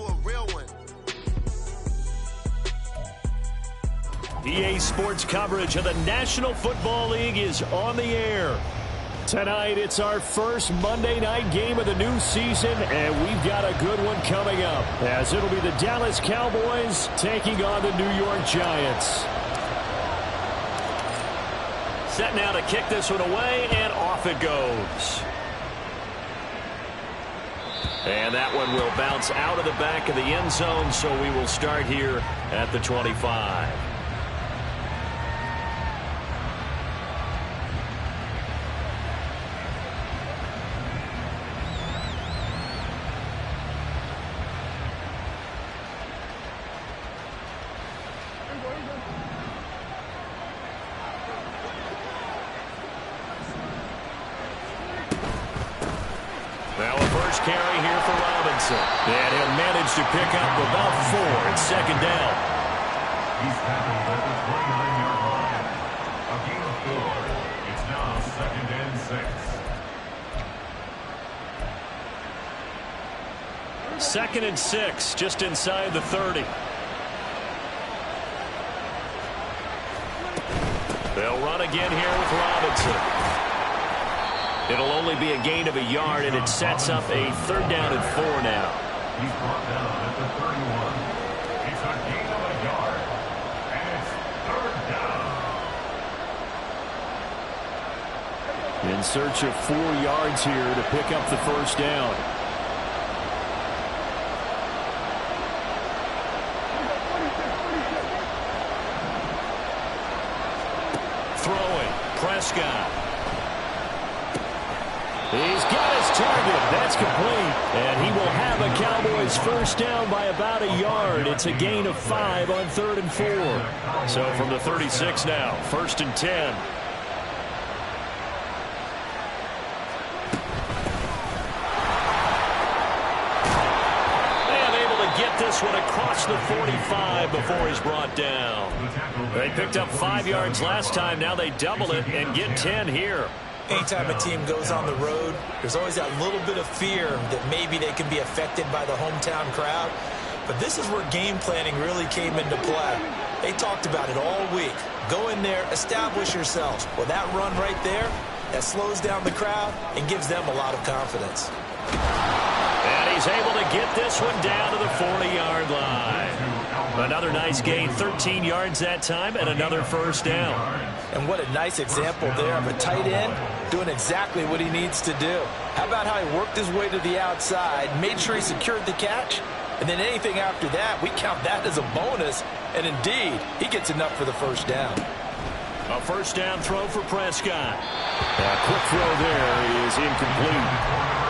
a real one. EA Sports coverage of the National Football League is on the air. Tonight, it's our first Monday night game of the new season, and we've got a good one coming up, as it'll be the Dallas Cowboys taking on the New York Giants. Set now to kick this one away, and off it goes. And that one will bounce out of the back of the end zone, so we will start here at the 25. Carry here for Robinson. And he'll manage to pick up about 4. It's second down. He's tackled at the 29-yard line. A gain of 4. It's now second and 6. Second and 6, just inside the 30. They'll run again here with Robinson. It'll only be a gain of a yard, and it sets up a third down and 4 now. He's brought down at the 31. It's a gain of a yard, and it's third down. In search of 4 yards here to pick up the first down. Throwing, Prescott. He's got his target. That's complete. And he will have a Cowboys first down by about a yard. It's a gain of 5 on 3rd and 4. So from the 36 now, 1st and 10. And able to get this one across the 45 before he's brought down. They picked up 5 yards last time. Now they double it and get 10 here. Anytime a team goes on the road, there's always that little bit of fear that maybe they can be affected by the hometown crowd. But this is where game planning really came into play. They talked about it all week. Go in there, establish yourselves. Well, that run right there, that slows down the crowd and gives them a lot of confidence. And he's able to get this one down to the 40-yard line. Another nice gain, 13 yards that time, and another first down. And what a nice example there of a tight end doing exactly what he needs to do. How about how he worked his way to the outside, made sure he secured the catch, and then anything after that, we count that as a bonus. And indeed, he gets enough for the first down. A first down throw for Prescott. A quick throw there is incomplete.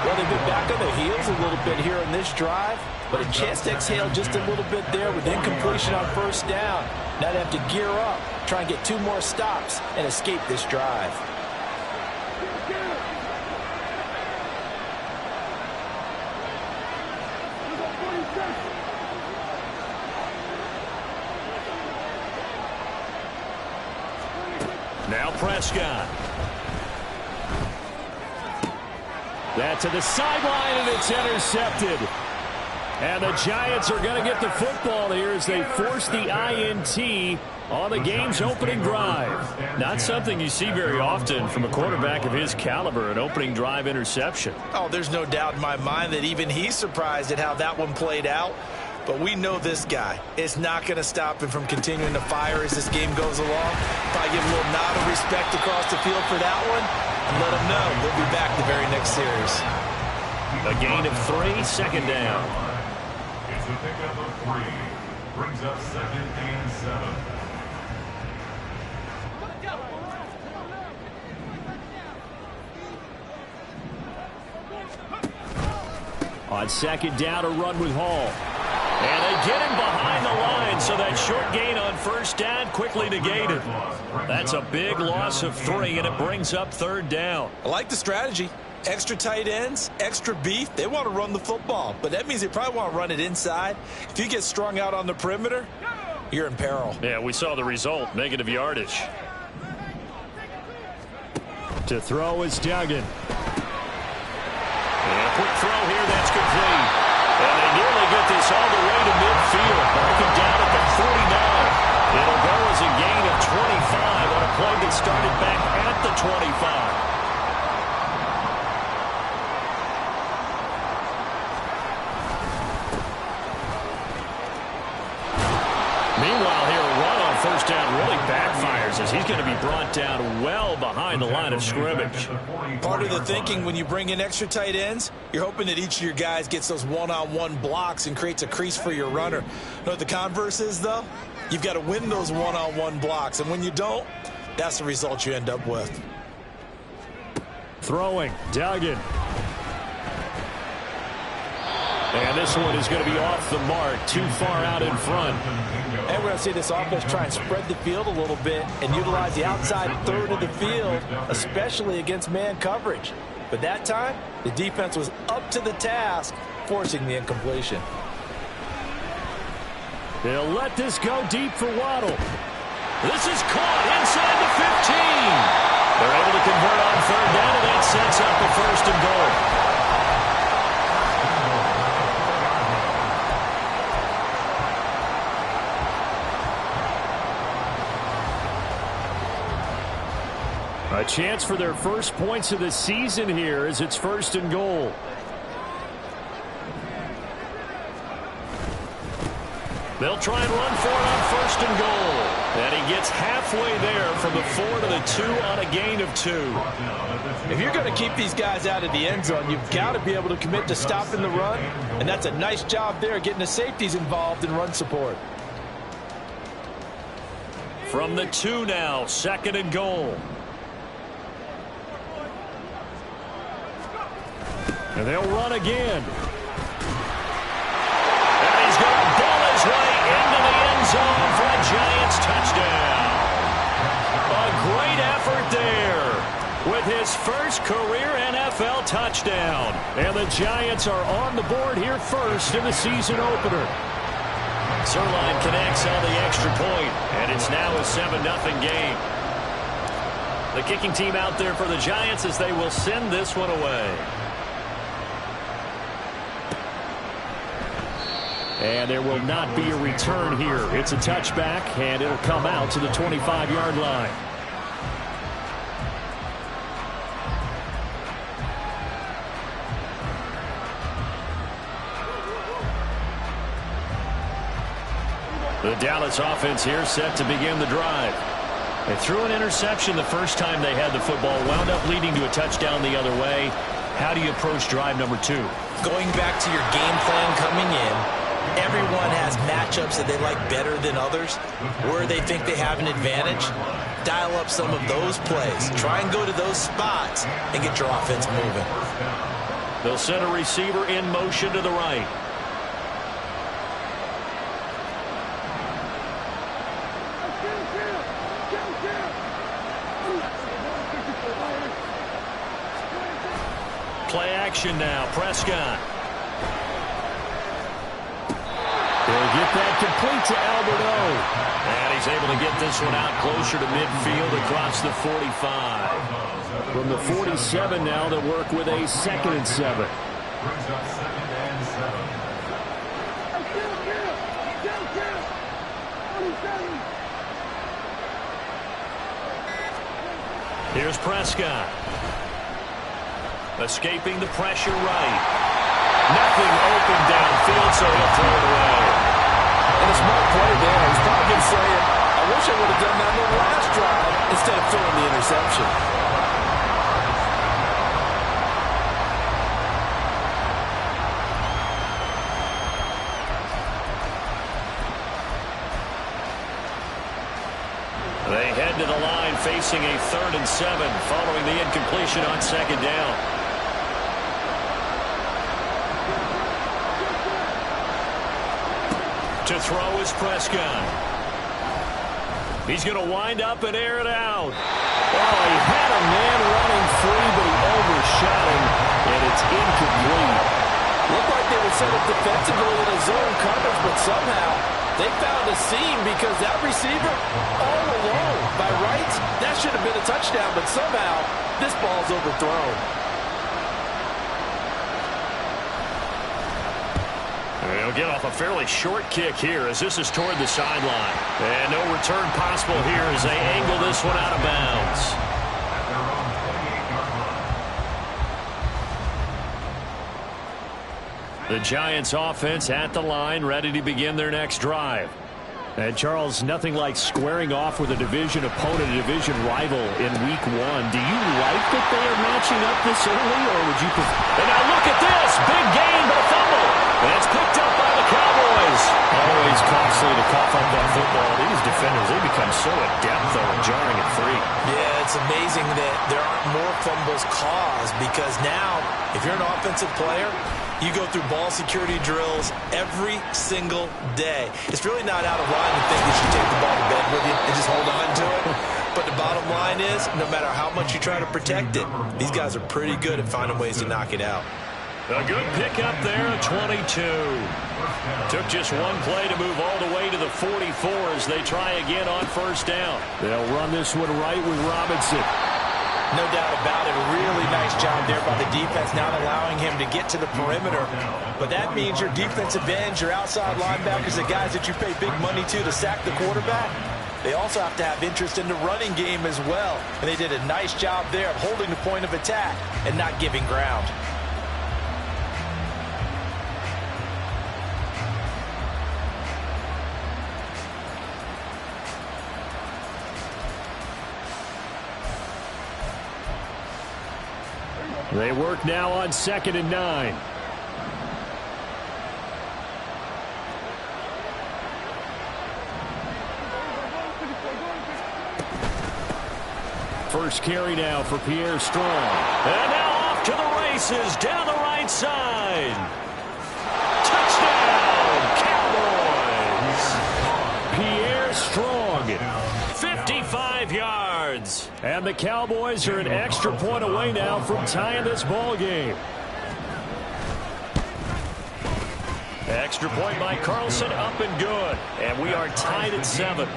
Well, they've been back on their heels a little bit here in this drive, but a chance to exhale just a little bit there with incompletion on first down. Now they have to gear up, try and get 2 more stops and escape this drive. Now Prescott. That to the sideline, and it's intercepted. And the Giants are going to get the football here as they force the INT on the game's opening drive. Not something you see very often from a quarterback of his caliber, an opening drive interception. Oh, there's no doubt in my mind that even he's surprised at how that one played out. But we know this guy is not going to stop him from continuing to fire as this game goes along. Probably give a little nod of respect across the field for that one and let him know we'll be back the very next series. A gain of 3, second down. It's a pickup of 3. Brings up 2nd and 7. On second down, a run with Hall. And they get him behind the line, so that short gain on first down quickly negated. That's a big loss of 3, and it brings up third down. I like the strategy. Extra tight ends, extra beef. They want to run the football, but that means they probably want to run it inside. If you get strung out on the perimeter, you're in peril. Yeah, we saw the result, negative yardage. To throw is Duggan. And a quick throw here, that's complete. And they nearly get this Meanwhile, here a run on first down really backfires as he's going to be brought down well behind the line of scrimmage. Part of the thinking when you bring in extra tight ends, you're hoping that each of your guys gets those one-on-one blocks and creates a crease for your runner. You know what the converse is, though? You've got to win those one-on-one blocks, and when you don't, that's the result you end up with. Throwing, Duggan. And this one is going to be off the mark, too far out in front. And we're going to see this offense try and spread the field a little bit and utilize the outside third of the field, especially against man coverage. But that time, the defense was up to the task, forcing the incompletion. They'll let this go deep for Waddle. This is caught inside the 15. They're able to convert on third down, and that sets up the first and goal. A chance for their first points of the season here as it's first and goal. They'll try and run for it on first and goal. And he gets halfway there from the 4 to the 2 on a gain of 2. If you're going to keep these guys out of the end zone, you've got to be able to commit to stopping the run. And that's a nice job there, getting the safeties involved in run support. From the 2 now, second and goal. And they'll run again. And he's going to ball his way into the end zone for a Giants touchdown. A great effort there with his first career NFL touchdown. And the Giants are on the board here first in the season opener. Sirline connects on the extra point, and it's now a 7-0 game. The kicking team out there for the Giants as they will send this one away. And there will not be a return here. It's a touchback, and it'll come out to the 25-yard line. The Dallas offense here set to begin the drive. They threw an interception the first time they had the football, wound up leading to a touchdown the other way. How do you approach drive number 2? Going back to your game plan coming in, everyone has matchups that they like better than others, where they think they have an advantage. Dial up some of those plays. Try and go to those spots and get your offense moving. They'll send a receiver in motion to the right. Play action now. Prescott. They'll get that complete to Alberto. And he's able to get this one out closer to midfield across the 45. From the 47 now, they'll work with a 2nd and 7. Here's Prescott. Escaping the pressure right. Nothing open downfield, so he'll throw it away. And a smart play there. He's probably been saying, I wish I would have done that on the last drive instead of throwing the interception. They head to the line facing a 3rd and 7 following the incompletion on 2nd down. To throw is Prescott. He's going to wind up and air it out. Oh, he had a man running free, but he overshot him, and it's incomplete. Looked like they were set up defensively in a zone coverage, but somehow they found a seam because that receiver all alone. By rights, that should have been a touchdown, but somehow this ball's overthrown. They'll get off a fairly short kick here as this is toward the sideline. And no return possible here as they angle this one out of bounds. The Giants offense at the line, ready to begin their next drive. And, Charles, nothing like squaring off with a division opponent, a division rival in Week 1. Do you like that they are matching up this early, or would you prefer? And now look at this. Big gain, but a fumble. And it's picked up by the Cowboys. Always costly to cough up that football. These defenders, they become so adept, though, at jarring it free. Yeah, it's amazing that there aren't more fumbles caused, because now, if you're an offensive player, you go through ball security drills every single day. It's really not out of line to think you should take the ball to bed with you and just hold on to it. But the bottom line is, no matter how much you try to protect it, these guys are pretty good at finding ways to knock it out. A good pickup there, 22. Took just one play to move all the way to the 44 as they try again on first down. They'll run this one right with Robinson. No doubt about it. A really nice job there by the defense, not allowing him to get to the perimeter. But that means your defensive ends, your outside linebackers, the guys that you pay big money to sack the quarterback, they also have to have interest in the running game as well. And they did a nice job there of holding the point of attack and not giving ground. They work now on 2nd and 9. First carry now for Pierre Strong. And now off to the races down the right side. Touchdown, Cowboys. Pierre Strong. 55 yards. And the Cowboys are an extra point away now from tying this ball game. Extra point by Carlson, up and good. And we are tied at 7.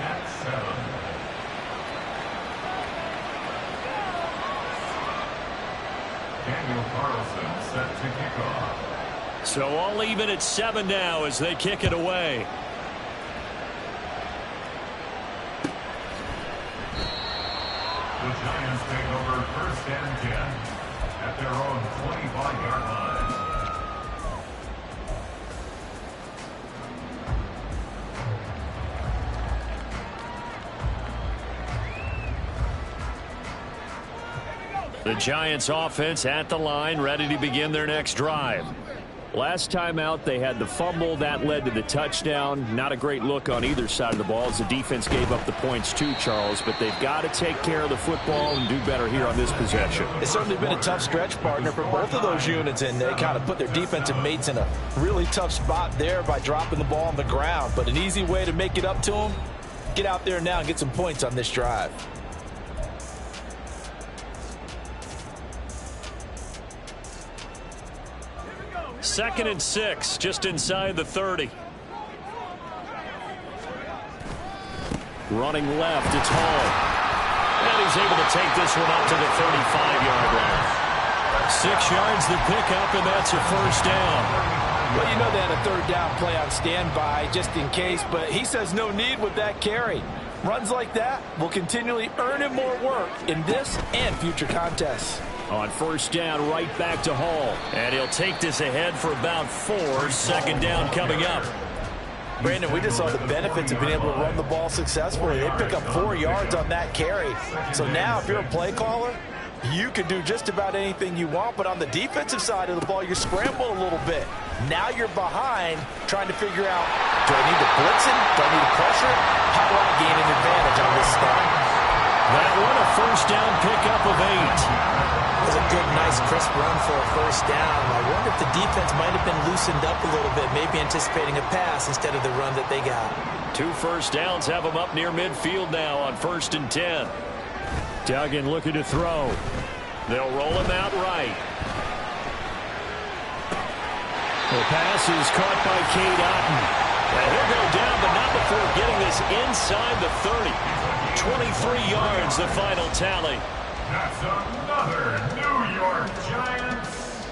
Daniel Carlson set to kick off. So all even at 7 now as they kick it away. The Giants take over 1st and 10 at their own 25-yard line. The Giants offense at the line, ready to begin their next drive. Last time out, they had the fumble. That led to the touchdown. Not a great look on either side of the ball as the defense gave up the points too, Charles. But they've got to take care of the football and do better here on this possession. It's certainly been a tough stretch, partner, for both of those units, and they kind of put their defensive mates in a really tough spot there by dropping the ball on the ground. But an easy way to make it up to them, get out there now and get some points on this drive. Second and 6, just inside the 30. Running left, it's Hall. And he's able to take this one up to the 35-yard line. 6 yards the pickup, and that's a first down. Well, you know they had a 3rd down play on standby just in case, but he says no need with that carry. Runs like that will continually earn him more work in this and future contests. On first down, right back to Hall. And he'll take this ahead for about 4. 2nd down coming up. Brandon, we just saw the benefits of being able to run the ball successfully. They pick up 4 yards on that carry. So now if you're a play caller, you can do just about anything you want. But on the defensive side of the ball, you're scrambling a little bit. Now you're behind trying to figure out, do I need to blitz him? Do I need to pressure? How do I gain an advantage on this snap? That one a first down pickup of 8. That was a good, nice, crisp run for a first down. I wonder if the defense might have been loosened up a little bit, maybe anticipating a pass instead of the run that they got. 2 first downs have them up near midfield now on 1st and 10. Duggan looking to throw. They'll roll him out right. The pass is caught by Cade Otton. And he'll go down, but not before getting this inside the 30. 23 yards, the final tally. That's another New York Giants.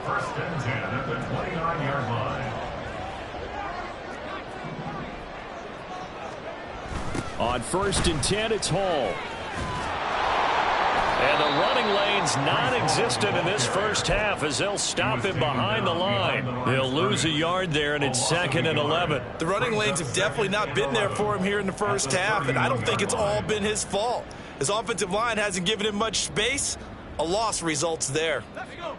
1st and 10 at the 29-yard line. On 1st and 10, it's Hall. And the running lane's non-existent in this first half as they'll stop him behind the line. He'll lose a yard there, and it's 2nd and 11. The running lanes have definitely not been there for him here in the first half, and I don't think it's all been his fault. His offensive line hasn't given him much space. A loss results there.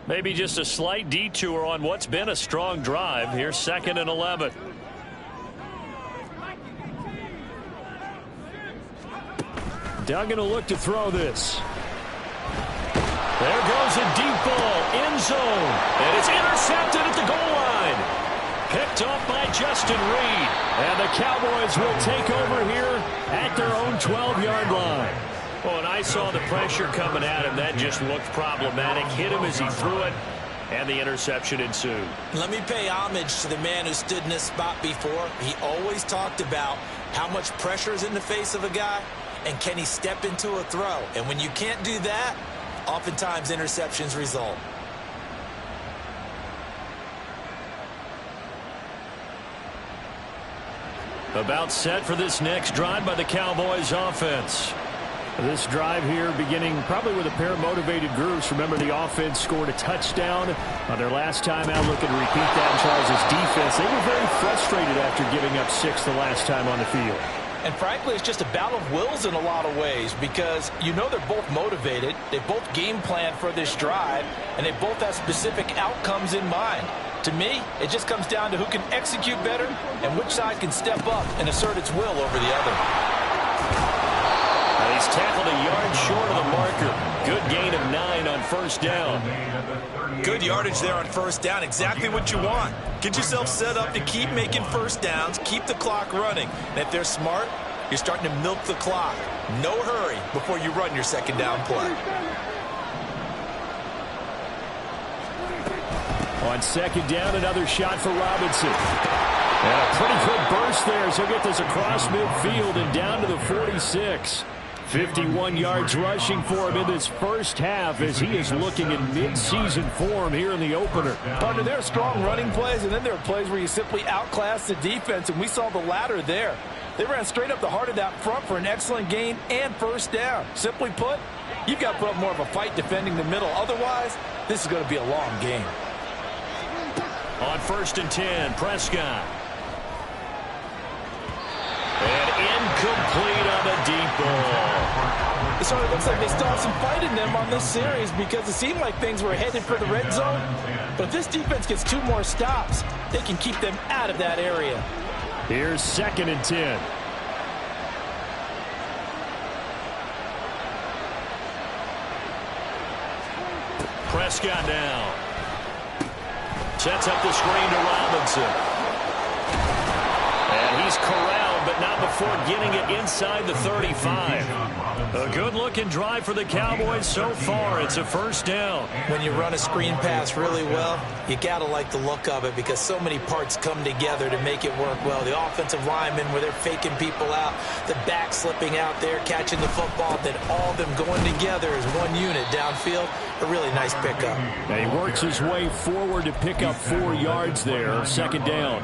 Maybe just a slight detour on what's been a strong drive. Here's 2nd and 11. Duggan will look to throw this. There goes a deep ball, end zone, and it's intercepted at the goal line. Picked off by Justin Reed. And the Cowboys will take over here at their own 12-yard line. Well, and I saw the pressure coming at him. That just looked problematic. Hit him as he threw it, and the interception ensued. Let me pay homage to the man who stood in this spot before. He always talked about how much pressure is in the face of a guy, and can he step into a throw. And when you can't do that, oftentimes interceptions result. About set for this next drive by the Cowboys offense. This drive here beginning probably with a pair of motivated groups. Remember, the offense scored a touchdown on their last time out. Looking to repeat that in Charles' defense. They were very frustrated after giving up 6 the last time on the field. And frankly, it's just a battle of wills in a lot of ways because you know they're both motivated. They both game plan for this drive, and they both have specific outcomes in mind. To me, it just comes down to who can execute better and which side can step up and assert its will over the other. He's tackled a yard short of the marker. Good gain of 9 on first down. Good yardage there on first down. Exactly what you want. Get yourself set up to keep making first downs, keep the clock running. And if they're smart, you're starting to milk the clock. No hurry before you run your second down play. On second down, another shot for Robinson. And a pretty good burst there as he'll get this across midfield and down to the 46. 51 yards rushing for him in this first half as he is looking in mid-season form here in the opener. Partner, there are strong running plays, and then there are plays where you simply outclass the defense, and we saw the latter there. They ran straight up the heart of that front for an excellent gain and first down. Simply put, you've got to put up more of a fight defending the middle. Otherwise, this is going to be a long game. On 1st and 10, Prescott. And incomplete on the deep ball. It sort of looks like they still have some fight in them on this series because it seemed like things were headed for the red zone. But if this defense gets 2 more stops, they can keep them out of that area. Here's 2nd and 10. Prescott now. Sets up the screen to Robinson. And he's corralled, but not before getting it inside the 35. A good-looking drive for the Cowboys so far. It's a first down. When you run a screen pass really well, you got to like the look of it because so many parts come together to make it work well. The offensive linemen where they're faking people out, the back slipping out there, catching the football, then all of them going together as one unit downfield. A really nice pickup. And he works his way forward to pick up 4 yards there. Second down.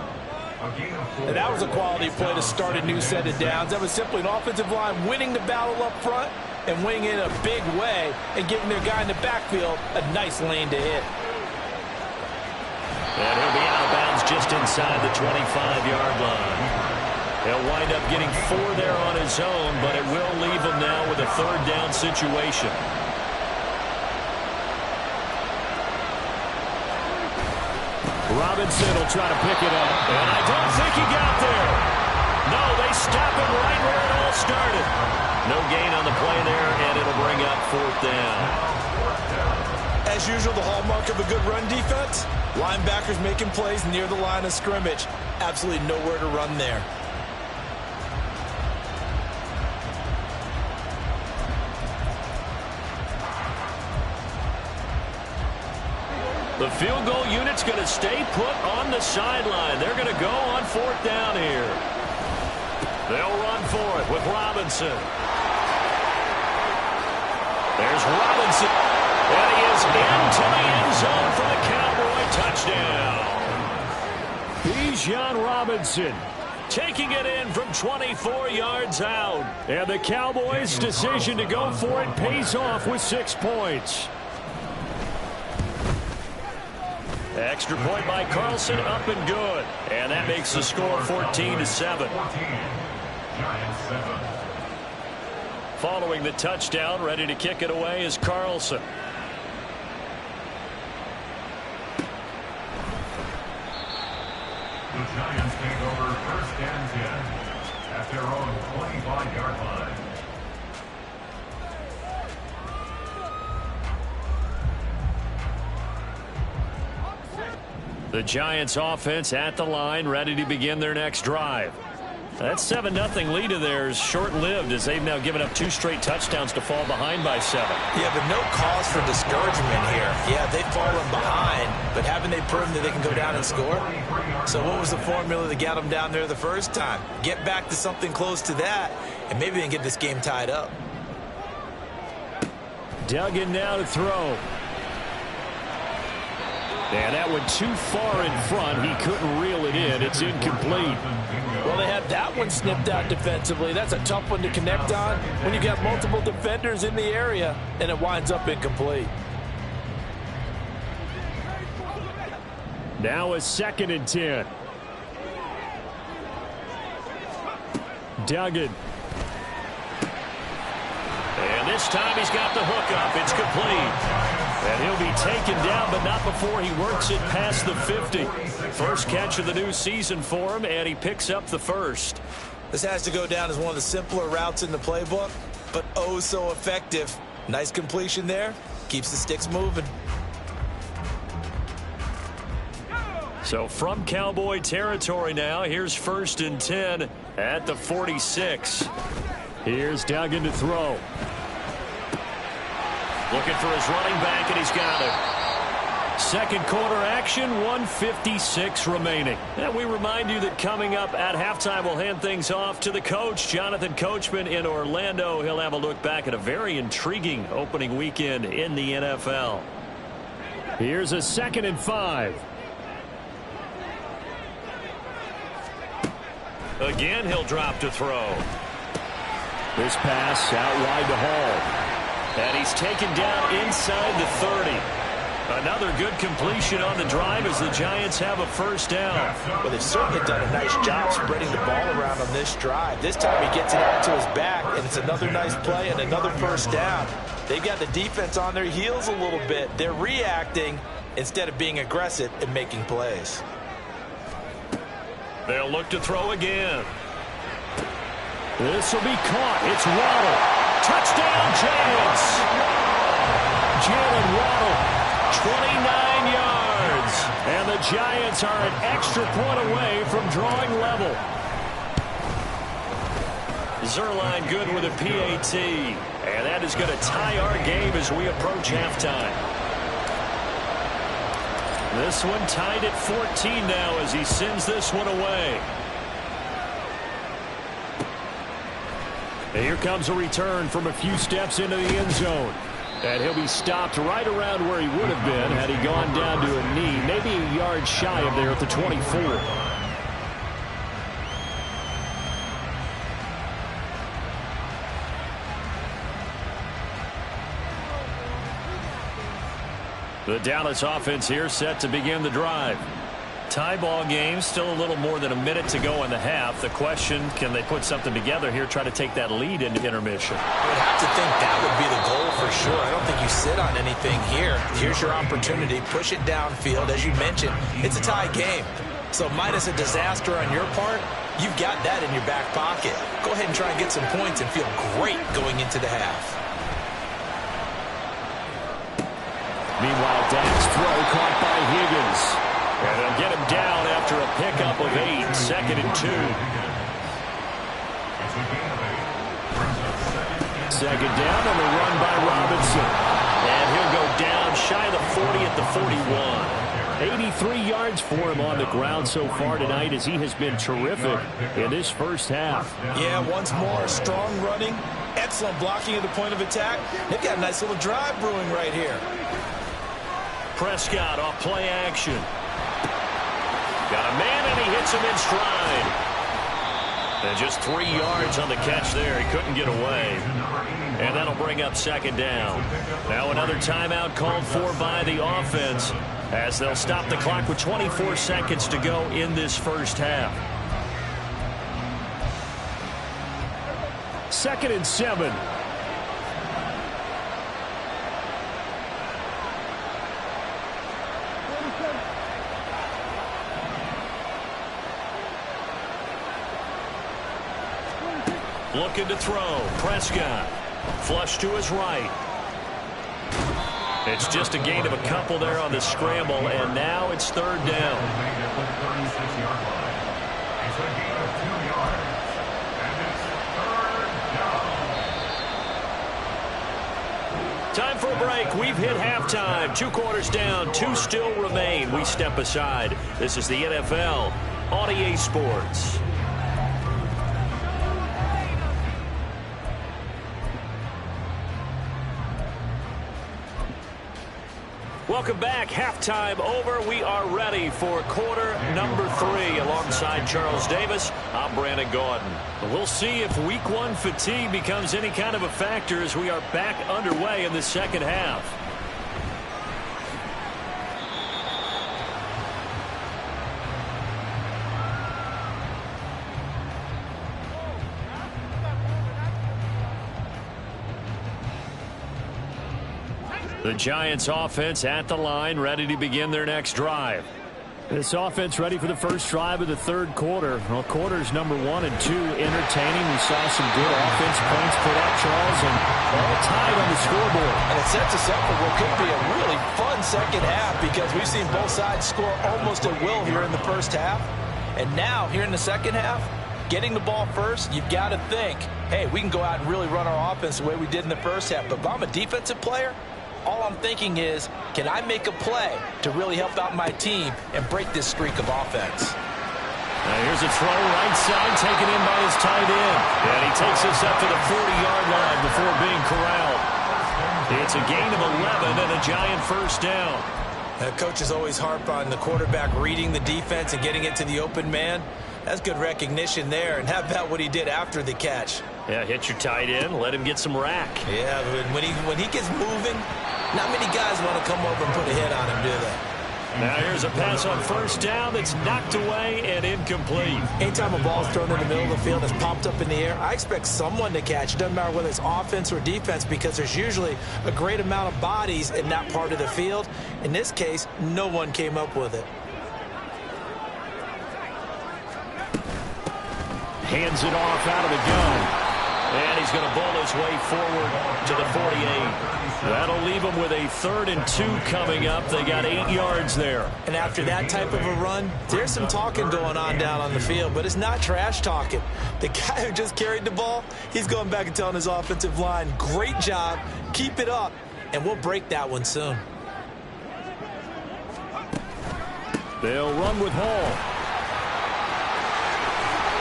And that was a quality play to start a new set of downs. That was simply an offensive line winning the battle up front and winning it in a big way and giving their guy in the backfield a nice lane to hit. And he'll be out of bounds just inside the 25-yard line. He'll wind up getting 4 there on his own, but it will leave him now with a 3rd down situation. Robinson will try to pick it up. And I don't think he got there. No, they stop him right where it all started. No gain on the play there, and it'll bring up 4th down. As usual, the hallmark of a good run defense, linebackers making plays near the line of scrimmage. Absolutely nowhere to run there. The field goal unit's going to stay put on the sideline. They're going to go on 4th down here. They'll run for it with Robinson. There's Robinson. And he is into the end zone for the Cowboy touchdown. Bijan Robinson taking it in from 24 yards out. And the Cowboys' decision to go for it pays off with 6 points. Extra point by Carlson, up and good. And that makes the score 14-7. Following the touchdown, ready to kick it away is Carlson. The Giants take over 1st and 10 at their own 25-yard line. The Giants offense at the line, ready to begin their next drive. That 7-0 lead of theirs short-lived as they've now given up 2 straight touchdowns to fall behind by 7. Yeah, but no cause for discouragement here. Yeah, they've fallen behind, but haven't they proven that they can go down and score? So what was the formula that got them down there the first time? Get back to something close to that, and maybe they can get this game tied up. Duggan now to throw. And that went too far in front. He couldn't reel it in. It's incomplete. Well, they had that one snipped out defensively. That's a tough one to connect on when you got multiple defenders in the area, and it winds up incomplete. Now a 2nd and 10. Duggan. And this time he's got the hook up. It's complete. And he'll be taken down, but not before he works it past the 50. First catch of the new season for him, and he picks up the first. This has to go down as one of the simpler routes in the playbook, but oh so effective. Nice completion there. Keeps the sticks moving. So from Cowboy territory now, here's 1st and 10 at the 46. Here's Duggan to throw. Looking for his running back, and he's got it. Second quarter action, 1:56 remaining. And we remind you that coming up at halftime, we'll hand things off to the coach, Jonathan Coachman in Orlando. He'll have a look back at a very intriguing opening weekend in the NFL. Here's a 2nd and 5. Again, he'll drop to throw. This pass out wide to Hall. And he's taken down inside the 30. Another good completion on the drive as the Giants have a first down. Well, they've certainly done a nice job spreading the ball around on this drive. This time he gets it out to his back, and it's another nice play and another first down. They've got the defense on their heels a little bit. They're reacting instead of being aggressive and making plays. They'll look to throw again. This will be caught. It's Waddle. Touchdown, Giants! Jalen Waddle, 29 yards. and the Giants are an extra point away from drawing level. Zerline good with a PAT, and that is going to tie our game as we approach halftime. This one tied at 14 now as he sends this one away. Here comes a return from a few steps into the end zone. And he'll be stopped right around where he would have been had he gone down to a knee, maybe a yard shy of there at the 24. The Dallas offense here set to begin the drive. Tie ball game, still a little more than a minute to go in the half. The question, can they put something together here, try to take that lead into intermission? I would have to think that would be the goal for sure. I don't think you sit on anything here. Here's your opportunity. Push it downfield. As you mentioned, it's a tie game. So minus a disaster on your part, you've got that in your back pocket. Go ahead and try and get some points and feel great going into the half. Meanwhile, Dak's throw caught by Higgins. And they'll get him down after a pickup of 8, 2nd and 2. Second down and a run by Robinson. And he'll go down shy of the 40 at the 41. 83 yards for him on the ground so far tonight as he has been terrific in this first half. Yeah, once more, strong running, excellent blocking at the point of attack. They've got a nice little drive brewing right here. Prescott off play action. Got a man, and he hits him in stride. And just 3 yards on the catch there. He couldn't get away. And that'll bring up second down. Now another timeout called for by the offense as they'll stop the clock with 24 seconds to go in this first half. 2nd and 7. Looking to throw. Prescott. Flush to his right. It's just a gain of a couple there on the scramble, and now it's 3rd down. Time for a break. We've hit halftime. 2 quarters down. 2 still remain. We step aside. This is the NFL on EA Sports. Welcome back. Halftime over. We are ready for quarter number 3. Alongside Charles Davis, I'm Brandon Gaudin. We'll see if week 1 fatigue becomes any kind of a factor as we are back underway in the second half. The Giants offense at the line, ready to begin their next drive. This offense ready for the first drive of the 3rd quarter. Well, quarters number 1 and 2 entertaining. We saw some good offense points put up, Charles, and all tied on the scoreboard. And it sets us up for what could be a really fun second half because we've seen both sides score almost at will here in the first half. And now, here in the second half, getting the ball first, you've got to think, hey, we can go out and really run our offense the way we did in the first half. But if I'm a defensive player, all I'm thinking is, can I make a play to really help out my team and break this streak of offense? Now here's a throw right side taken in by his tight end. And he takes us up to the 40-yard line before being corralled. It's a gain of 11 and a Giant first down. Coaches always harp on the quarterback reading the defense and getting it to the open man. That's good recognition there. And how about what he did after the catch? Yeah, hit your tight end, let him get some rack. Yeah, but when he gets moving, not many guys want to come over and put a hit on him, do they? Now here's a pass on first down that's knocked away and incomplete. Anytime a ball's thrown in the middle of the field, it's popped up in the air, I expect someone to catch. It doesn't matter whether it's offense or defense because there's usually a great amount of bodies in that part of the field. In this case, no one came up with it. Hands it off out of the gun. And he's going to bowl his way forward to the 48. That'll leave him with a 3rd and 2 coming up. They got 8 yards there. And after that type of a run, there's some talking going on down on the field, but it's not trash talking. The guy who just carried the ball, he's going back and telling his offensive line, great job, keep it up, and we'll break that one soon. They'll run with Hall.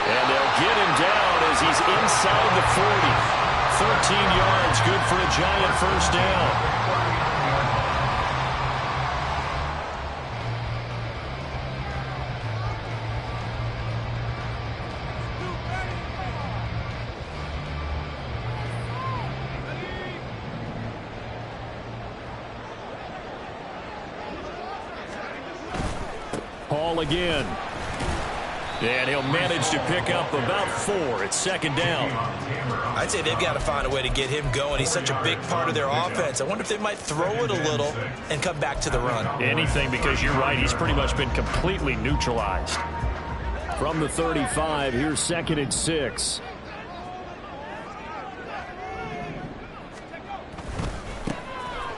And they'll get him down as he's inside the 40. 13 yards, good for a Giant first down. Hall again. And he'll manage to pick up about 4. It's second down. I'd say they've got to find a way to get him going. He's such a big part of their offense. I wonder if they might throw it a little and come back to the run. Anything, because you're right. He's pretty much been completely neutralized. From the 35, here's 2nd and 6.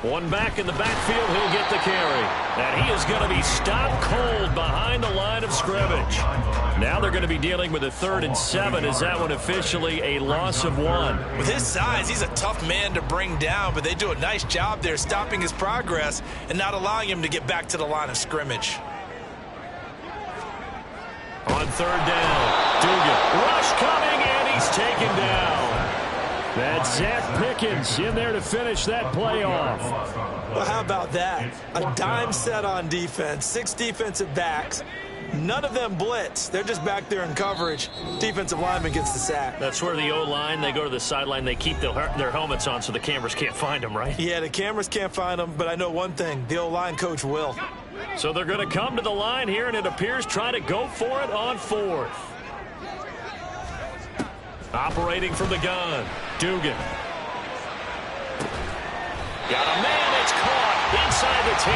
One back in the backfield, he'll get the carry. And he is going to be stopped cold behind the line of scrimmage. Now they're going to be dealing with a 3rd and 7. Is that one officially a loss of 1? With his size, he's a tough man to bring down, but they do a nice job there stopping his progress and not allowing him to get back to the line of scrimmage. On 3rd down, Dugan. Rush coming, and he's taken down. That's Zach Pickens in there to finish that play off. Well, how about that? A dime set on defense, 6 defensive backs. None of them blitz. They're just back there in coverage. Defensive lineman gets the sack. That's where the O-line, they go to the sideline, they keep their helmets on so the cameras can't find them, right? Yeah, the cameras can't find them, but I know one thing. The O-line coach will. So they're going to come to the line here, and it appears try to go for it on 4th. Operating from the gun, Dugan. Got a man, it's caught inside the 10.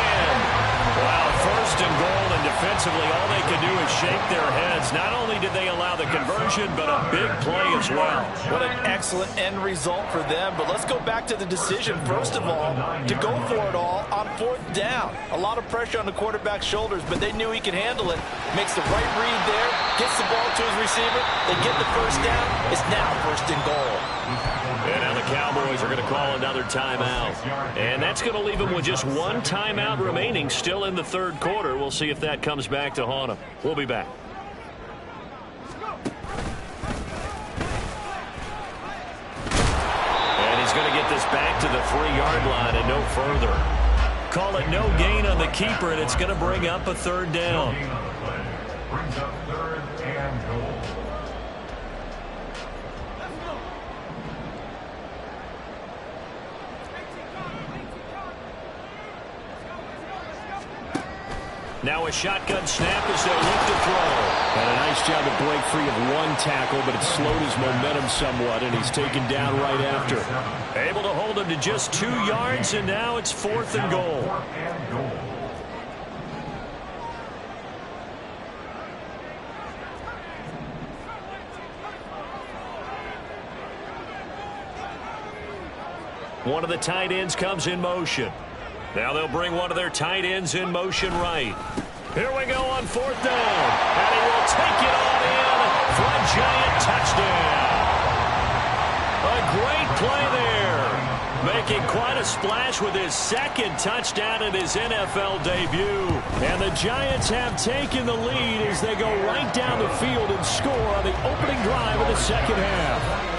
Wow, 1st and goal, and defensively all they can do is shake their heads. Not only did they allow the conversion, but a big play as well. What an excellent end result for them. But let's go back to the decision, first of all, to go for it all on 4th down. A lot of pressure on the quarterback's shoulders, but they knew he could handle it. Makes the right read there, gets the ball to his receiver. They get the 1st down. It's now 1st and goal. And now the Cowboys are going to call another timeout. And that's going to leave them with just 1 timeout remaining still in the 3rd quarter. We'll see if that comes back to haunt them. We'll be back. And he's going to get this back to the 3-yard line and no further. Call it no gain on the keeper, and it's going to bring up a 3rd down. Brings up 3rd and goal. Now a shotgun snap as they look to throw. Had a nice job to break free of 1 tackle, but it slowed his momentum somewhat, and he's taken down right after. Able to hold him to just 2 yards, and now it's 4th and goal. One of the tight ends comes in motion. Now they'll bring one of their tight ends in motion right. Here we go on 4th down. And he will take it on in for a Giant touchdown. A great play there. Making quite a splash with his 2nd touchdown in his NFL debut. And the Giants have taken the lead as they go right down the field and score on the opening drive of the 2nd half.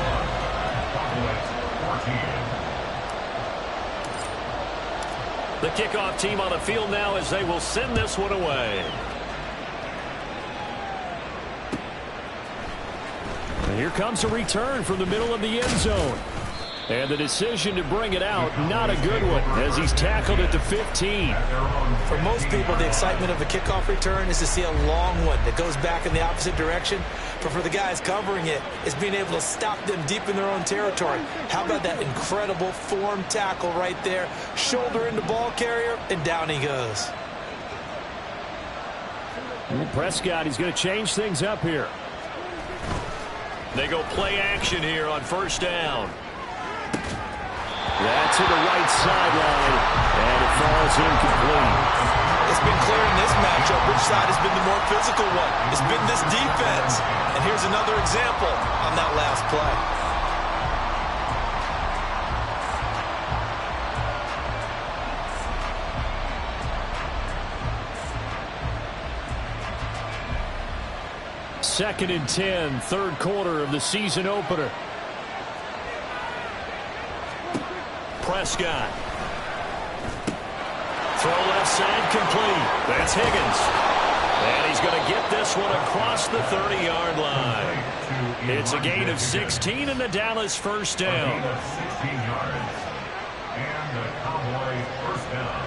The kickoff team on the field now as they will send this one away. And here comes a return from the middle of the end zone. And the decision to bring it out, not a good one, as he's tackled at the 15. For most people, the excitement of a kickoff return is to see a long one that goes back in the opposite direction. But for the guys covering it, it's being able to stop them deep in their own territory. How about that incredible form tackle right there? Shoulder into ball carrier, and down he goes. Prescott, he's going to change things up here. They go play action here on 1st down. That's to the right sideline, and it falls incomplete. It's been clear in this matchup which side has been the more physical one. It's been this defense. And here's another example on that last play. Second and 10, 3rd quarter of the season opener. Prescott. Throw left side complete. That's Higgins. And he's going to get this one across the 30-yard line. It's a gain of 16 and the Dallas 1st down. 16 yards. And the Cowboys 1st down.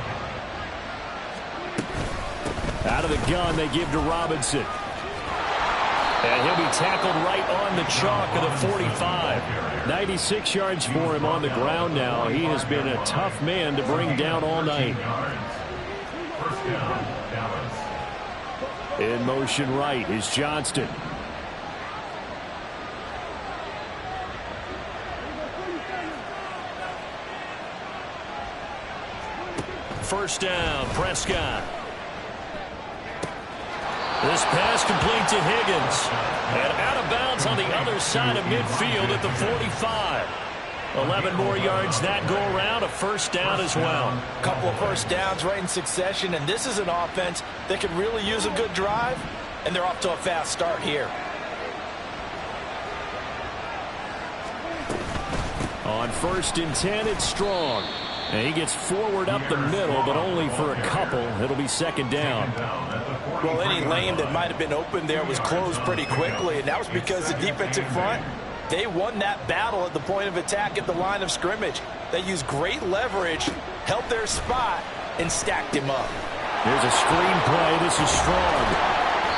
Out of the gun, they give to Robinson. And he'll be tackled right on the chalk of the 45. 96 yards for him on the ground now. He has been a tough man to bring down all night. In motion right is Johnston. First down, Prescott. This pass complete to Higgins. And out of bounds on the other side of midfield at the 45. 11 more yards that go around, a 1st down as well. A couple of 1st downs right in succession, and this is an offense that could really use a good drive, and they're off to a fast start here. On 1st and 10, it's Strong. And he gets forward up the middle, but only for a couple. It'll be 2nd down. Well, any lane that might have been open there was closed pretty quickly, and that was because the defensive front, they won that battle at the point of attack at the line of scrimmage. They used great leverage, held their spot, and stacked him up. Here's a screen play. This is Strong.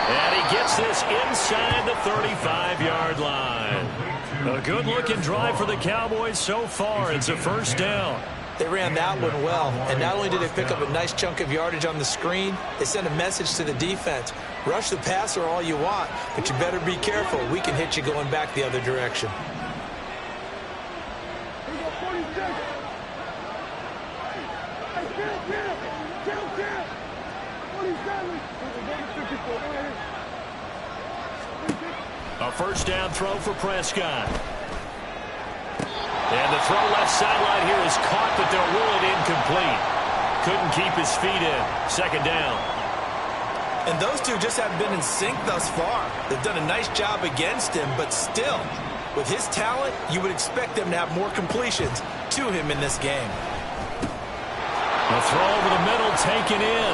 And he gets this inside the 35-yard line. A good-looking drive for the Cowboys so far. It's a 1st down. They ran that one well, and not only did they pick up a nice chunk of yardage on the screen, they sent a message to the defense. Rush the passer all you want, but you better be careful. We can hit you going back the other direction. A 1st down throw for Prescott. And the throw left sideline here is caught, but they'll rule it incomplete. Couldn't keep his feet in. 2nd down. And those two just haven't been in sync thus far. They've done a nice job against him, but still, with his talent, you would expect them to have more completions to him in this game. A throw over the middle, taken in.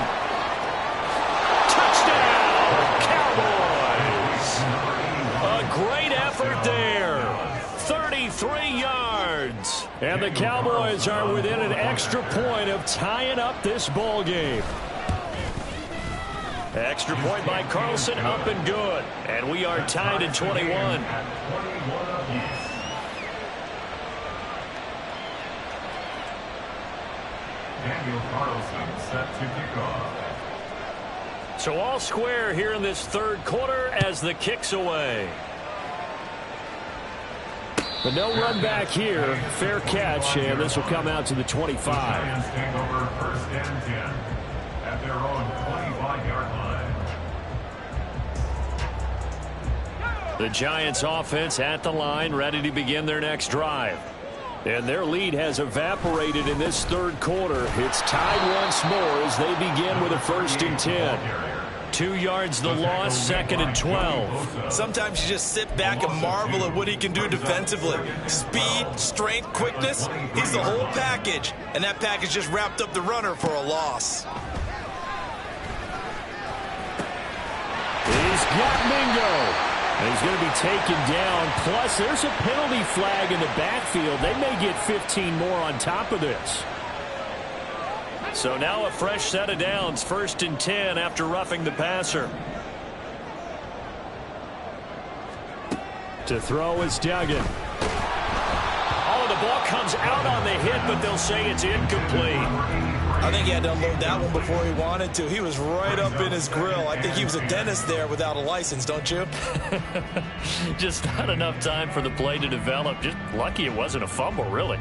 Touchdown, Cowboys! A great effort there. 33 yards. And the Cowboys are within an extra point of tying up this ball game. Extra point by Carlson, up and good. And we are tied at 21. Daniel Carlson set to kick off. So all square here in this 3rd quarter as the kick's away. But no run back here. Fair catch, and this will come out to the 25. Giants take over 1st and 10 at their own 25-yard line. The Giants offense at the line, ready to begin their next drive. And their lead has evaporated in this 3rd quarter. It's tied once more as they begin with a 1st and 10. 2 yards the loss, 2nd and 12. Sometimes you just sit back and marvel at what he can do defensively. Speed, strength, quickness, he's the whole package. And that package just wrapped up the runner for a loss. He's got Mingo. And he's going to be taken down. Plus, there's a penalty flag in the backfield. They may get 15 more on top of this. So now a fresh set of downs, 1st and 10 after roughing the passer. To throw is Duggan. Oh, the ball comes out on the hit, but they'll say it's incomplete. I think he had to unload that one before he wanted to. He was right up in his grill. I think he was a dentist there without a license, don't you? Just not enough time for the play to develop. Just lucky it wasn't a fumble, really.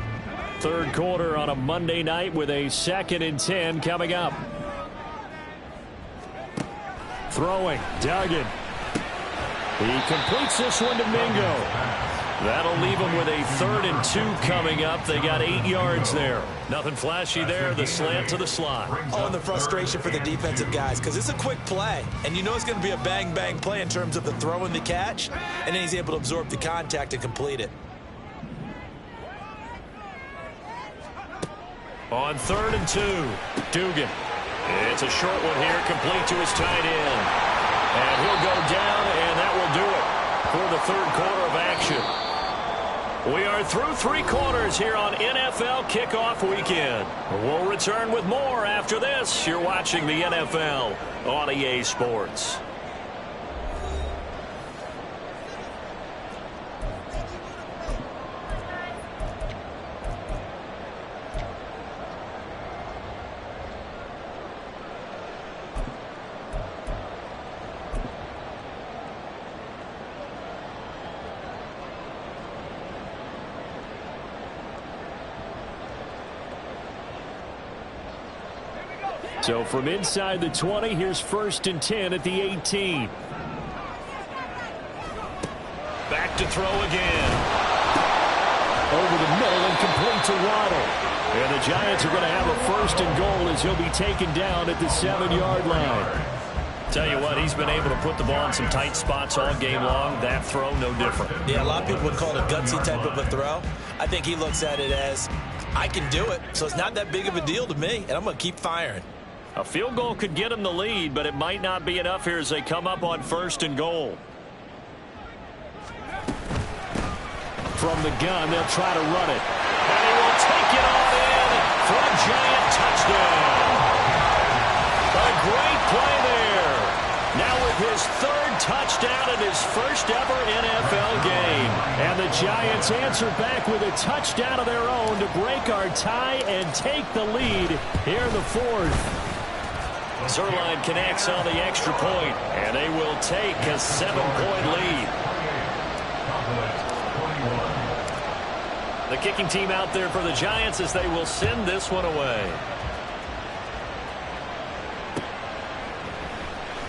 3rd quarter on a Monday night with a 2nd and 10 coming up. Throwing, Duggan. He completes this one to Mingo. That'll leave them with a 3rd and 2 coming up. They got 8 yards there. Nothing flashy there. The slant to the slot. Oh, and the frustration for the defensive guys, because it's a quick play. And you know it's going to be a bang-bang play in terms of the throw and the catch. And then he's able to absorb the contact and complete it. On 3rd and 2, Dugan. It's a short one here, complete to his tight end. And he'll go down, and that will do it for the 3rd quarter of action. We are through 3 quarters here on NFL Kickoff Weekend. We'll return with more after this. You're watching the NFL on EA Sports. So from inside the 20, here's 1st and 10 at the 18. Back to throw again. Over the middle and complete to Waddle. And the Giants are going to have a 1st and goal as he'll be taken down at the 7-yard line. Tell you what, he's been able to put the ball in some tight spots all game long. That throw, no different. Yeah, a lot of people would call it a gutsy type of a throw. I think he looks at it as, I can do it, so it's not that big of a deal to me, and I'm going to keep firing. A field goal could get him the lead, but it might not be enough here as they come up on 1st and goal. From the gun, they'll try to run it. And he will take it on in for a Giant touchdown. A great play there. Now with his 3rd touchdown in his first ever NFL game. And the Giants answer back with a touchdown of their own to break our tie and take the lead here in the 4th. Zerline connects on the extra point, and they will take a 7-point lead. The kicking team out there for the Giants as they will send this one away.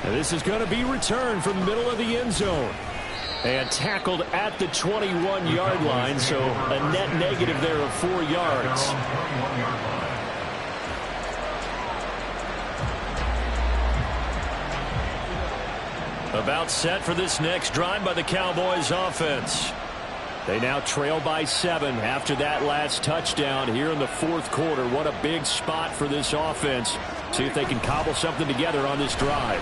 And this is going to be returned from the middle of the end zone. And tackled at the 21-yard line, so a net negative there of 4 yards. About set for this next drive by the Cowboys offense. They now trail by 7 after that last touchdown here in the 4th quarter. What a big spot for this offense. See if they can cobble something together on this drive.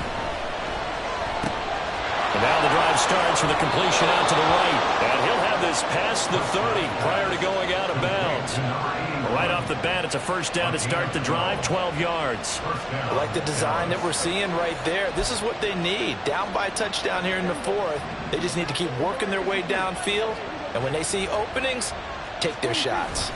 And now the drive starts with a completion out to the right. And he'll have this past the 30 prior to going out of bounds. Right off the bat, it's a 1st down to start the drive, 12 yards. I like the design that we're seeing right there. This is what they need. Down by a touchdown here in the 4th. They just need to keep working their way downfield. And when they see openings, take their shots.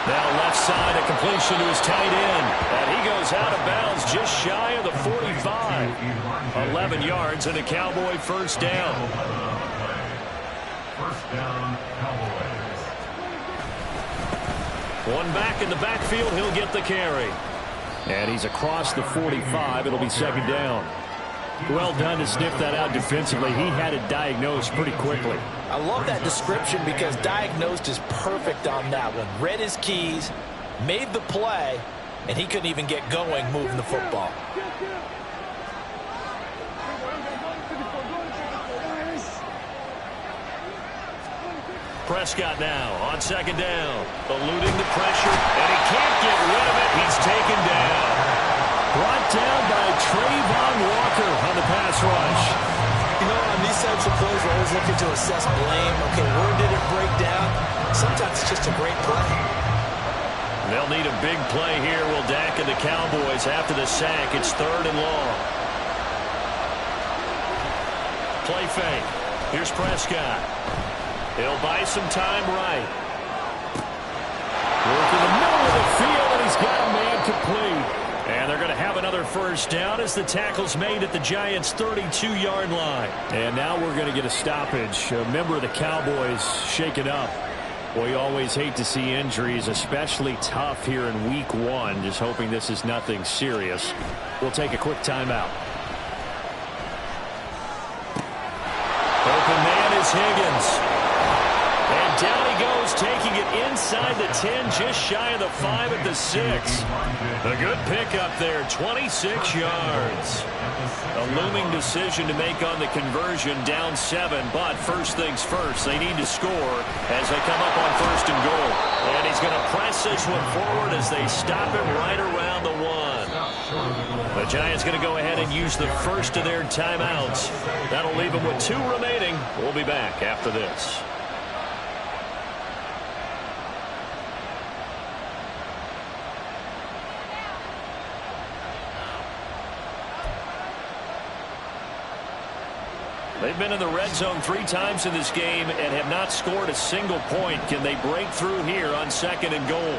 Now left side, a completion to his tight end. And he goes out of bounds just shy of the 45. 11 yards and a Cowboy 1st down. 1st down, Cowboys. One back in the backfield, he'll get the carry. And he's across the 45. It'll be 2nd down. Well done to sniff that out defensively. He had it diagnosed pretty quickly. I love that description because diagnosed is perfect on that one. Read his keys, made the play, and he couldn't even get going moving the football. Prescott now on 2nd down, eluding the pressure, and he can't get rid of it. He's taken down. Brought down by Trayvon Walker on the pass rush. You know, on these types of plays, we're always looking to assess blame. Okay, where did it break down? Sometimes it's just a great play. They'll need a big play here, will Dak and the Cowboys after the sack. It's 3rd and long. Play fake. Here's Prescott. He'll buy some time right. Work in the middle of the field, and he's got a man complete. And they're going to have another 1st down as the tackle's made at the Giants' 32-yard line. And now we're going to get a stoppage. A member of the Cowboys shaken up. Well, you always hate to see injuries, especially tough here in Week 1. Just hoping this is nothing serious. We'll take a quick timeout. Open man is Higgins. And down he goes, taking it inside the 10, just shy of the 5 at the 6. A good pickup there, 26 yards. A looming decision to make on the conversion, down 7. But first things first, they need to score as they come up on 1st and goal. And he's going to press this one forward as they stop him right around the 1. The Giants going to go ahead and use the first of their timeouts. That'll leave them with 2 remaining. We'll be back after this. They've been in the red zone 3 times in this game and have not scored a single point. Can they break through here on 2nd and goal?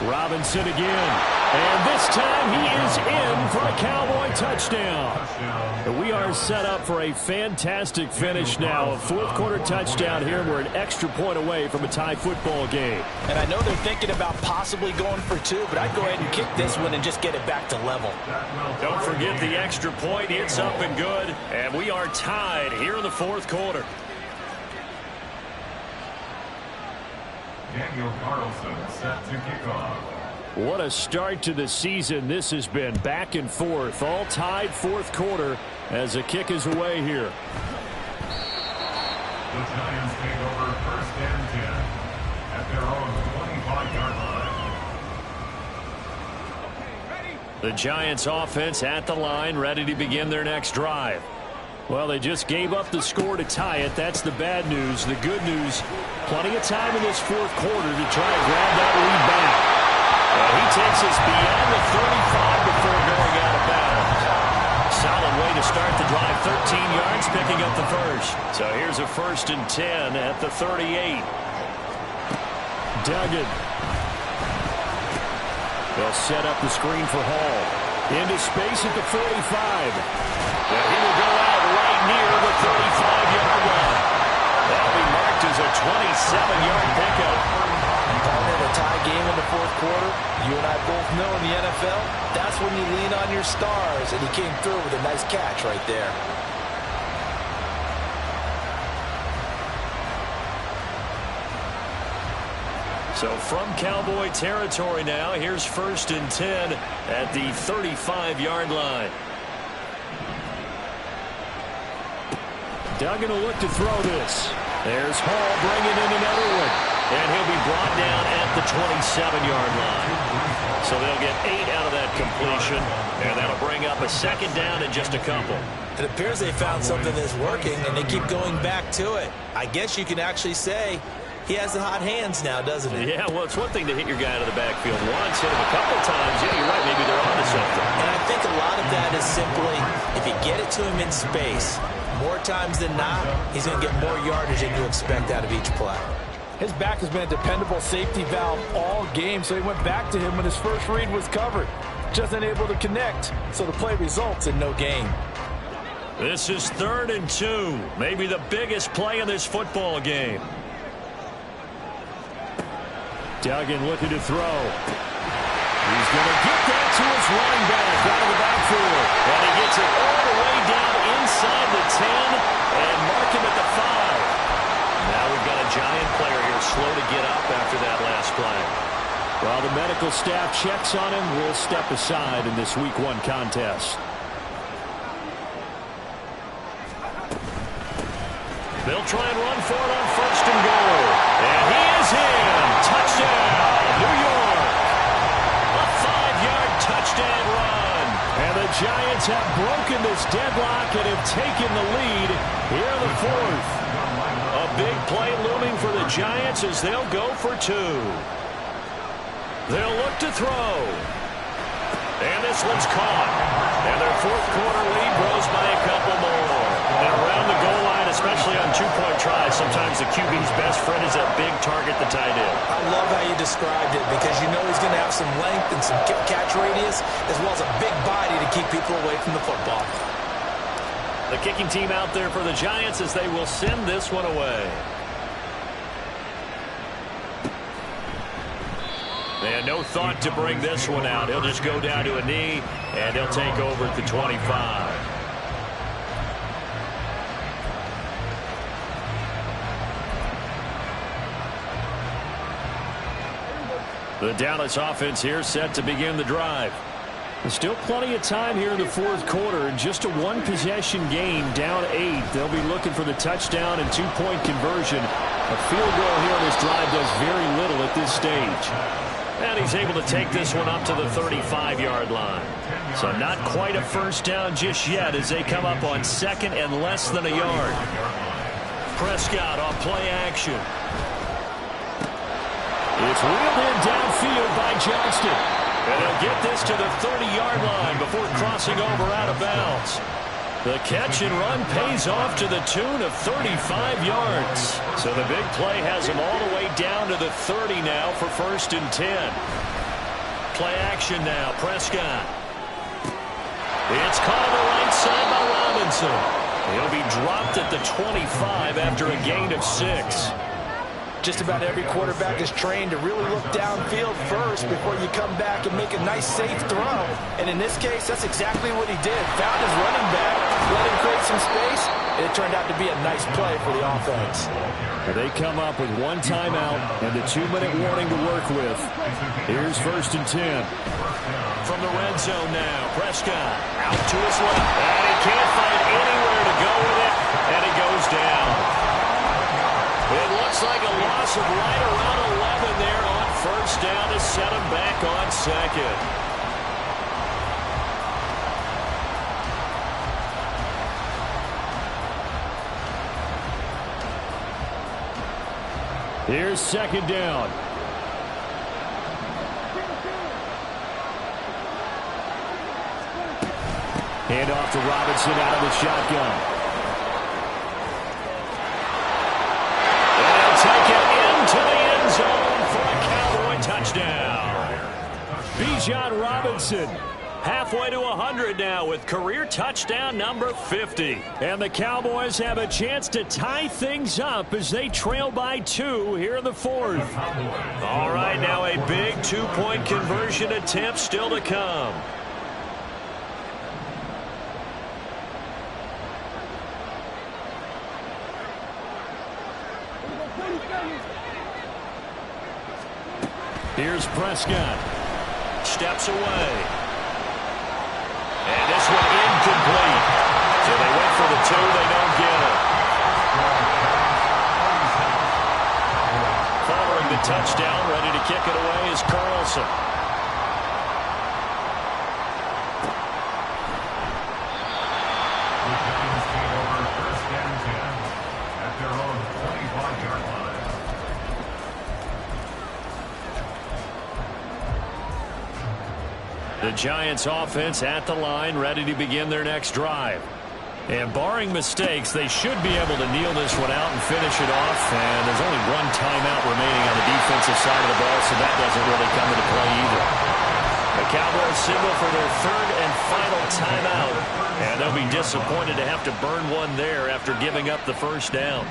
Robinson again. And this time he is in for a Cowboy touchdown. We are set up for a fantastic finish now. A 4th quarter touchdown here. We're an extra point away from a tie football game. And I know they're thinking about possibly going for 2, but I'd go ahead and kick this one and just get it back to level. Don't forget the extra point. It's up and good. And we are tied here in the 4th quarter. Daniel Carlson set to kick off. What a start to the season this has been. Back and forth, all tied fourth quarter as the kick is away here. The Giants take over first and 10 at their own 25-yard line. The Giants offense at the line, ready to begin their next drive. Well, they just gave up the score to tie it. That's the bad news. The good news, plenty of time in this fourth quarter to try and grab that lead back. And he takes us beyond the 35 before going out of bounds. Solid way to start the drive. 13 yards, picking up the first. So here's a 1st and 10 at the 38. Duggan. They'll set up the screen for Hall. Into space at the 45. And he will go out right near the 35-yard line. That'll be marked as a 27-yard pickup. Partner, a tie game in the fourth quarter. You and I both know in the NFL, that's when you lean on your stars, and he came through with a nice catch right there. So from Cowboy territory now, here's 1st and 10 at the 35-yard line. Duggan will look to throw this. There's Hall bringing in another one. And he'll be brought down at the 27-yard line. So they'll get 8 out of that completion, and that'll bring up a 2nd down and just a couple. It appears they found something that's working, and they keep going back to it. I guess you can actually say he has the hot hands now, doesn't he? Yeah, well, it's one thing to hit your guy out of the backfield once, hit him a couple times. Yeah, you're right, maybe they're onto something. And I think a lot of that is simply, if you get it to him in space, more times than not, he's going to get more yardage than you expect out of each play. His back has been a dependable safety valve all game, so he went back to him when his first read was covered. Just unable to connect, so the play results in no gain. This is 3rd and 2, maybe the biggest play in this football game. Duggan looking to throw. He's going to get that to his running back out of the backfield. And he gets it all the way down inside the 10 and mark him at the 5. Now we've got a Giant player here slow to get up after that last play. While the medical staff checks on him, we'll step aside in this Week 1 contest. They'll try and run for it on 1st and goal. And he is in. Touchdown, New York. A 5-yard touchdown run. And the Giants have broken this deadlock and have taken the lead here in the 4th. A big play looming for the Giants as they'll go for 2. They'll look to throw. And this one's caught. And their fourth quarter lead grows by a couple more. And around the goal line, especially on two-point tries, sometimes the QB's best friend is that big target, the tight end. I love how you described it because you know he's going to have some length and some catch radius as well as a big body to keep people away from the football. The kicking team out there for the Giants as they will send this one away. And no thought to bring this one out. He'll just go down to a knee, and he'll take over at the 25. The Dallas offense here set to begin the drive. There's still plenty of time here in the fourth quarter. Just a one-possession game, down 8. They'll be looking for the touchdown and two-point conversion. A field goal here on this drive does very little at this stage. And he's able to take this one up to the 35-yard line. So not quite a first down just yet as they come up on 2nd and less than a yard. Prescott on play action. It's wheeled in downfield by Johnston. And he'll get this to the 30-yard line before crossing over out of bounds. The catch and run pays off to the tune of 35 yards. So the big play has him all the way down to the 30 now for 1st and 10. Play action now, Prescott. It's caught on the right side by Robinson. He'll be dropped at the 25 after a gain of 6. Just about every quarterback is trained to really look downfield first before you come back and make a nice, safe throw. And in this case, that's exactly what he did. Found his running back, let him create some space, and it turned out to be a nice play for the offense. They come up with one timeout and a 2-minute warning to work with. Here's 1st and 10. From the red zone now, Prescott out to his left, and he can't find anywhere to go with it, and he goes down. It looks like a loss of right around 11 there on 1st down to set him back on 2nd. Here's 2nd down. Hand off to Robinson out of the shotgun. And he'll take it into the end zone for a Cowboy touchdown. Bijan Robinson. Halfway to 100 now with career touchdown number 50. And the Cowboys have a chance to tie things up as they trail by 2 here in the 4th. All right, now a big 2-point conversion attempt still to come. Here's Prescott. Steps away. And this one incomplete. So they went for the 2. They don't get it. Following the touchdown, ready to kick it away is Carlson. The Giants take over 1st and 10 at their own 25-yard line. The Giants offense at the line, ready to begin their next drive. And barring mistakes, they should be able to kneel this one out and finish it off. And there's only one timeout remaining on the defensive side of the ball, so that doesn't really come into play either. The Cowboys signal for their 3rd and final timeout. And they'll be disappointed to have to burn one there after giving up the 1st down.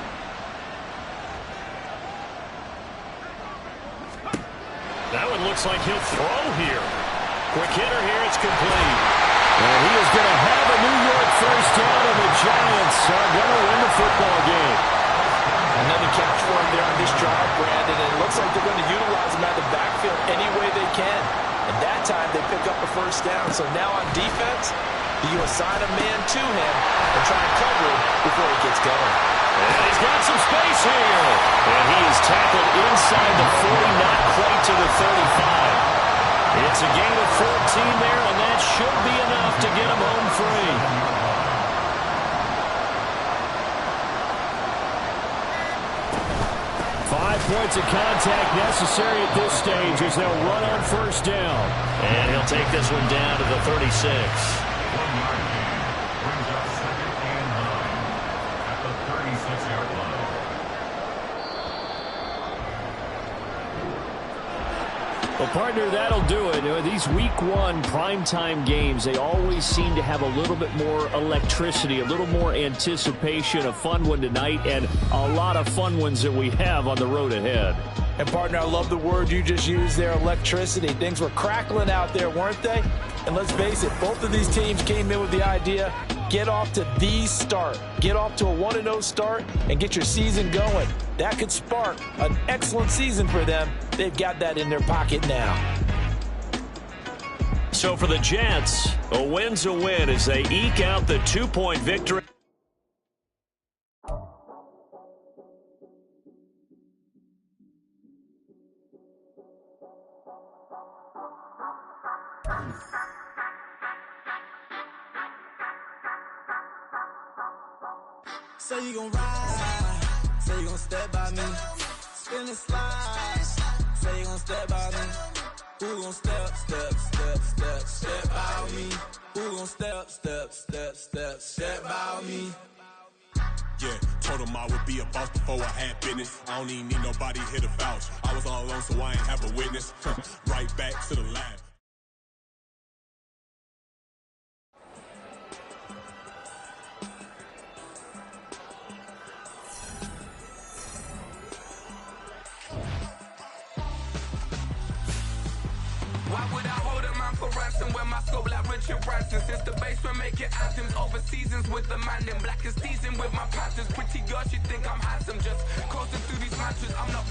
That one looks like he'll throw here. Quick hitter here, it's complete. And he is going to have a New York 1st down, and the Giants are going to win the football game. Another catch for him there on this drive, Brandon, and it looks like they're going to utilize him out of the backfield any way they can. And that time they pick up a 1st down. So now on defense, you assign a man to him and try and cover him before he gets going. And he's got some space here. And he is tackled inside the 40, not quite to the 35. It's a gain of 14 there, and that should be enough to get him home free. 5 points of contact necessary at this stage as they'll run on 1st down. And he'll take this one down to the 36. 1-yard gain brings up 2nd and 9 at the 36-yard line. Well, partner, that'll do it. These Week 1 primetime games, they always seem to have a little bit more electricity, a little more anticipation. A fun one tonight, and a lot of fun ones that we have on the road ahead. And, partner, I love the word you just used there, electricity. Things were crackling out there, weren't they? And let's face it, both of these teams came in with the idea, get off to the start. Get off to a 1-0 start and get your season going. That could spark an excellent season for them. They've got that in their pocket now. So for the Jets, a win's a win as they eke out the 2-point victory. Say you gon' ride, say you gon' step by me, spin and slide, say you gon' step by me, who gon' step by me, who gon' step by me. Yeah, told him I would be a boss before I had business. I don't even need nobody here to vouch. I was all alone, so I ain't have a witness. Right back to the lab. Why would I hold up my for ransom. When my scope like Richard Branson. Since the basement making anthems over seasons with the man in black is seasoned with my patterns. Pretty girl, she think I'm handsome. Just coasting through these matches. I'm not